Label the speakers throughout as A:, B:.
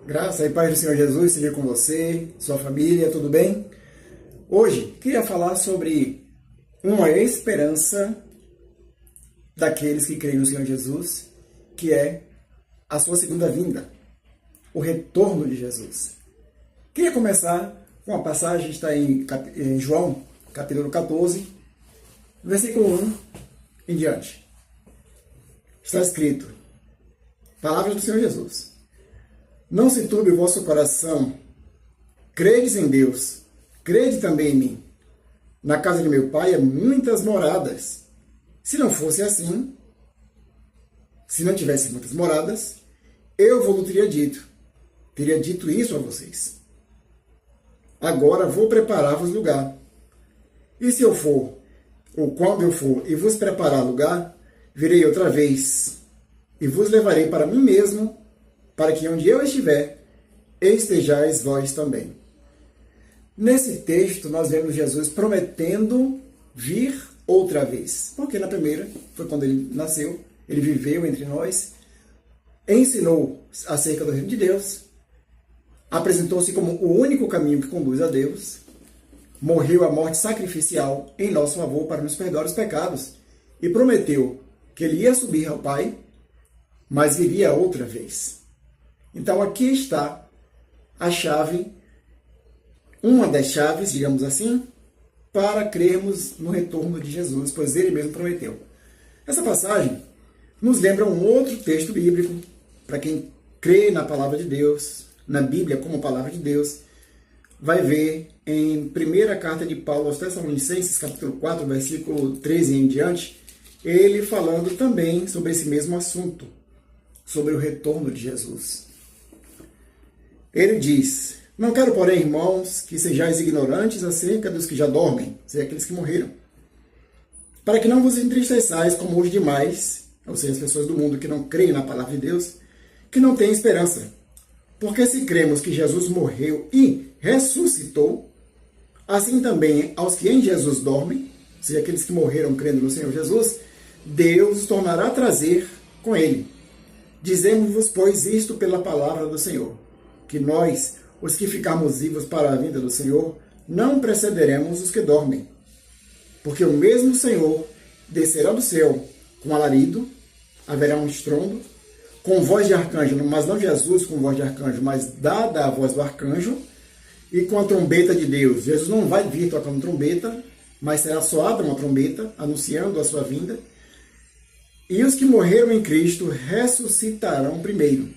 A: Graça e paz do Senhor Jesus seja com você, sua família, tudo bem? Hoje, queria falar sobre uma esperança daqueles que creem no Senhor Jesus, que é a sua segunda vinda, o retorno de Jesus. Queria começar com uma passagem, está em João, capítulo 14, versículo 1 em diante. Está escrito, palavras do Senhor Jesus. Não se turbe o vosso coração, credes em Deus, crede também em mim. Na casa de meu pai há muitas moradas. Se não fosse assim, se não tivesse muitas moradas, eu vos teria dito isso a vocês. Agora vou preparar-vos lugar. E se eu for, ou quando eu for, e vos preparar lugar, virei outra vez, e vos levarei para mim mesmo, para que onde eu estiver, estejais vós também. Nesse texto, nós vemos Jesus prometendo vir outra vez. Porque na primeira, foi quando ele nasceu, ele viveu entre nós, ensinou acerca do reino de Deus, apresentou-se como o único caminho que conduz a Deus, morreu a morte sacrificial em nosso favor para nos perdoar os pecados, e prometeu que ele ia subir ao Pai, mas viria outra vez. Então aqui está a chave, uma das chaves, digamos assim, para crermos no retorno de Jesus, pois ele mesmo prometeu. Essa passagem nos lembra um outro texto bíblico, para quem crê na palavra de Deus, na Bíblia como palavra de Deus, vai ver em primeira carta de Paulo aos Tessalonicenses, capítulo 4, versículo 13 em diante, ele falando também sobre esse mesmo assunto, sobre o retorno de Jesus. Ele diz, não quero, porém, irmãos, que sejais ignorantes acerca dos que já dormem, seja aqueles que morreram, para que não vos entristeçais como os demais, ou seja, as pessoas do mundo que não creem na palavra de Deus, que não têm esperança. Porque se cremos que Jesus morreu e ressuscitou, assim também aos que em Jesus dormem, seja aqueles que morreram crendo no Senhor Jesus, Deus os tornará a trazer com ele. Dizemos-vos, pois, isto pela palavra do Senhor, que nós, os que ficarmos vivos para a vinda do Senhor, não precederemos os que dormem. Porque o mesmo Senhor descerá do céu com alarido, haverá um estrondo, com voz de arcanjo, mas não Jesus com voz de arcanjo, mas dada a voz do arcanjo, e com a trombeta de Deus. Jesus não vai vir tocando trombeta, mas será soada uma trombeta, anunciando a sua vinda. E os que morreram em Cristo ressuscitarão primeiro.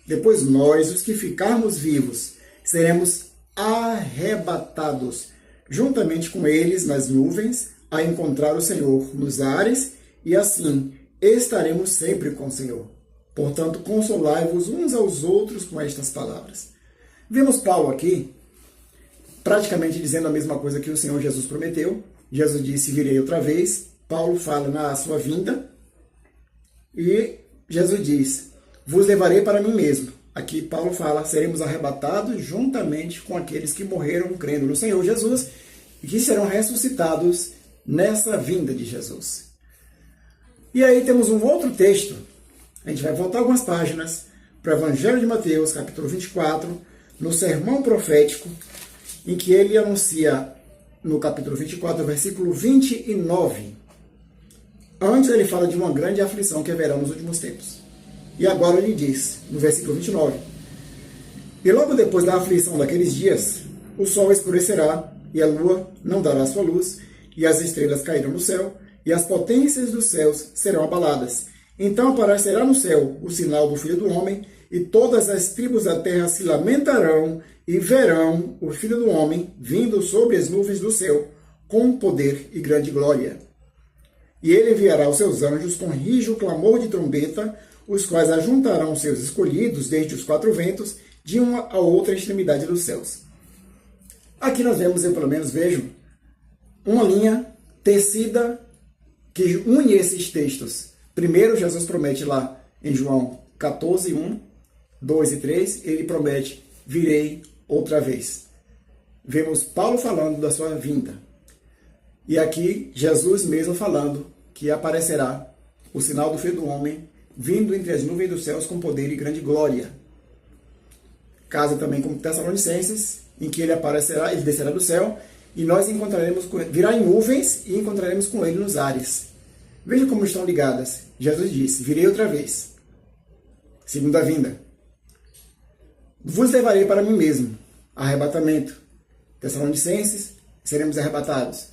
A: Depois nós, os que ficarmos vivos, seremos arrebatados, juntamente com eles nas nuvens, a encontrar o Senhor nos ares, e assim estaremos sempre com o Senhor. Portanto, consolai-vos uns aos outros com estas palavras. Vemos Paulo aqui, praticamente dizendo a mesma coisa que o Senhor Jesus prometeu. Jesus disse, virei outra vez. Paulo fala na sua vinda. E Jesus diz, vos levarei para mim mesmo. Aqui Paulo fala, seremos arrebatados juntamente com aqueles que morreram crendo no Senhor Jesus e que serão ressuscitados nessa vinda de Jesus. E aí temos um outro texto. A gente vai voltar algumas páginas para o Evangelho de Mateus, capítulo 24, no sermão profético, em que ele anuncia, no capítulo 24, versículo 29. Antes ele fala de uma grande aflição que haverá nos últimos tempos. E agora ele diz, no versículo 29, e logo depois da aflição daqueles dias, o sol escurecerá, e a lua não dará sua luz, e as estrelas cairão no céu, e as potências dos céus serão abaladas. Então aparecerá no céu o sinal do Filho do Homem, e todas as tribos da terra se lamentarão, e verão o Filho do Homem vindo sobre as nuvens do céu, com poder e grande glória. E ele enviará os seus anjos com rijo clamor de trombeta, os quais ajuntarão seus escolhidos desde os quatro ventos, de uma a outra extremidade dos céus. Aqui nós vemos, eu pelo menos vejo, uma linha tecida que une esses textos. Primeiro, Jesus promete lá em João 14, 1, 2 e 3, ele promete, virei outra vez. Vemos Paulo falando da sua vinda. E aqui, Jesus mesmo falando que aparecerá o sinal do Filho do Homem vindo entre as nuvens dos céus com poder e grande glória. casa também como Tessalonicenses, em que ele aparecerá, ele descerá do céu, e nós encontraremos com ele, virá em nuvens e encontraremos com ele nos ares. Veja como estão ligadas. Jesus disse: virei outra vez. Segunda vinda. Vos levarei para mim mesmo. Arrebatamento. Tessalonicenses, seremos arrebatados.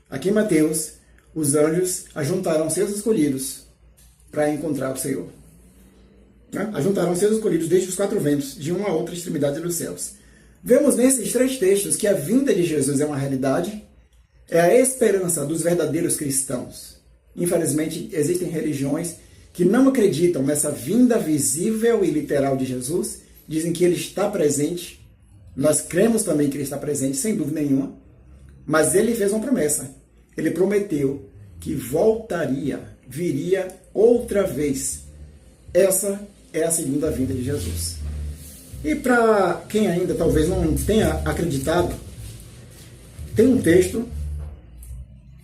A: Aqui em Mateus, os anjos ajuntarão seus escolhidos para encontrar o Senhor. Ajuntarão seus escolhidos desde os 4 ventos, de uma a outra extremidade dos céus. Vemos nesses 3 textos que a vinda de Jesus é uma realidade, é a esperança dos verdadeiros cristãos. Infelizmente, existem religiões que não acreditam nessa vinda visível e literal de Jesus, dizem que ele está presente. Nós cremos também que ele está presente, sem dúvida nenhuma, mas ele fez uma promessa. Ele prometeu que voltaria, viria outra vez. Essa é a segunda vinda de Jesus. E para quem ainda talvez não tenha acreditado, tem um texto,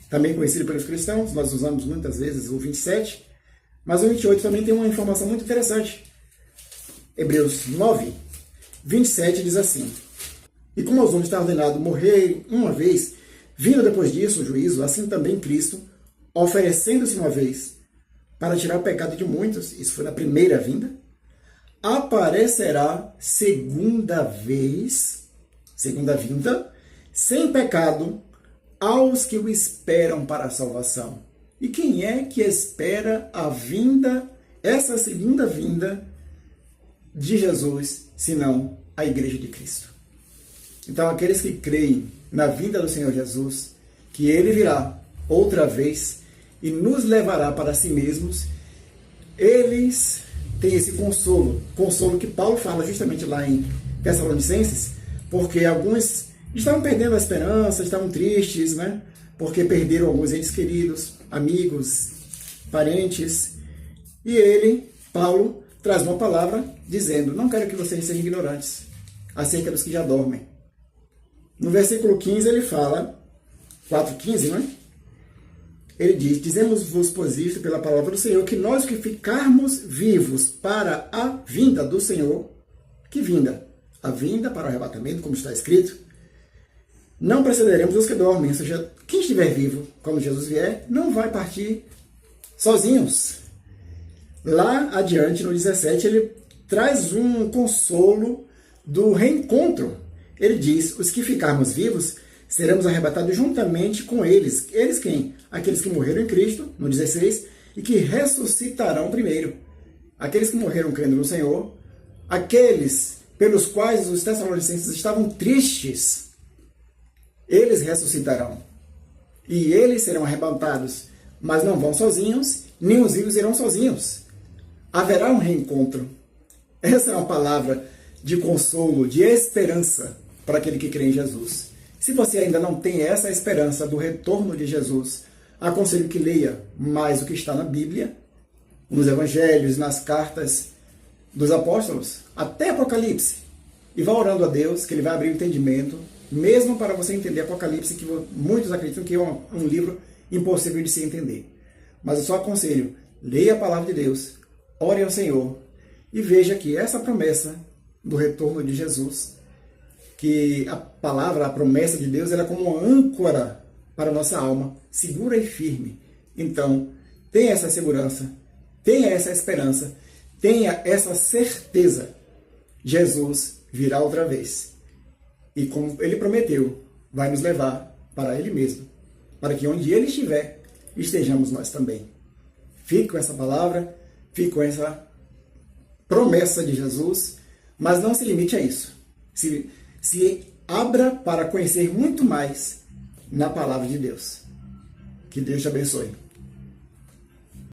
A: também conhecido pelos cristãos, nós usamos muitas vezes o 27, mas o 28 também tem uma informação muito interessante. Hebreus 9, 27 diz assim: e como aos homens está ordenado morrer uma vez, vindo depois disso o juízo, assim também Cristo, oferecendo-se uma vez para tirar o pecado de muitos, isso foi na primeira vinda, aparecerá segunda vinda, sem pecado, aos que o esperam para a salvação. E quem é que espera a vinda, essa segunda vinda de Jesus, senão a Igreja de Cristo? Então, aqueles que creem na vinda do Senhor Jesus, que Ele virá outra vez e nos levará para si mesmos, eles têm esse consolo que Paulo fala justamente lá em Tessalonicenses, porque alguns estavam perdendo a esperança, estavam tristes, né? Porque perderam alguns entes queridos, amigos, parentes. E ele, Paulo, traz uma palavra dizendo: não quero que vocês sejam ignorantes acerca dos que já dormem. No versículo 15 ele fala, 4,15, não é? Ele diz: dizemos-vos, pois isto, pela palavra do Senhor, que nós que ficarmos vivos para a vinda do Senhor, que vinda? A vinda para o arrebatamento, como está escrito, não precederemos os que dormem, ou seja, quem estiver vivo quando Jesus vier, não vai partir sozinhos. Lá adiante, no 17, ele traz um consolo do reencontro. Ele diz: os que ficarmos vivos, seremos arrebatados juntamente com eles. Eles quem? Aqueles que morreram em Cristo, no 16, e que ressuscitarão primeiro. Aqueles que morreram crendo no Senhor, aqueles pelos quais os tessalonicenses estavam tristes, eles ressuscitarão. E eles serão arrebatados, mas não vão sozinhos, nem os vivos irão sozinhos. Haverá um reencontro. Essa é uma palavra de consolo, de esperança para aquele que crê em Jesus. Se você ainda não tem essa esperança do retorno de Jesus, aconselho que leia mais o que está na Bíblia, nos evangelhos, nas cartas dos apóstolos, até Apocalipse, e vá orando a Deus, que Ele vai abrir o entendimento, mesmo para você entender Apocalipse, que muitos acreditam que é um livro impossível de se entender. Mas eu só aconselho, leia a palavra de Deus, ore ao Senhor, e veja que essa promessa do retorno de Jesus, que a palavra, a promessa de Deus, ela é como uma âncora para a nossa alma, segura e firme. Então, tenha essa segurança, tenha essa esperança, tenha essa certeza. Jesus virá outra vez. E como Ele prometeu, vai nos levar para Ele mesmo, para que onde Ele estiver, estejamos nós também. Fique com essa palavra, fique com essa promessa de Jesus, mas não se limite a isso. Se abra para conhecer muito mais na palavra de Deus. Que Deus te abençoe.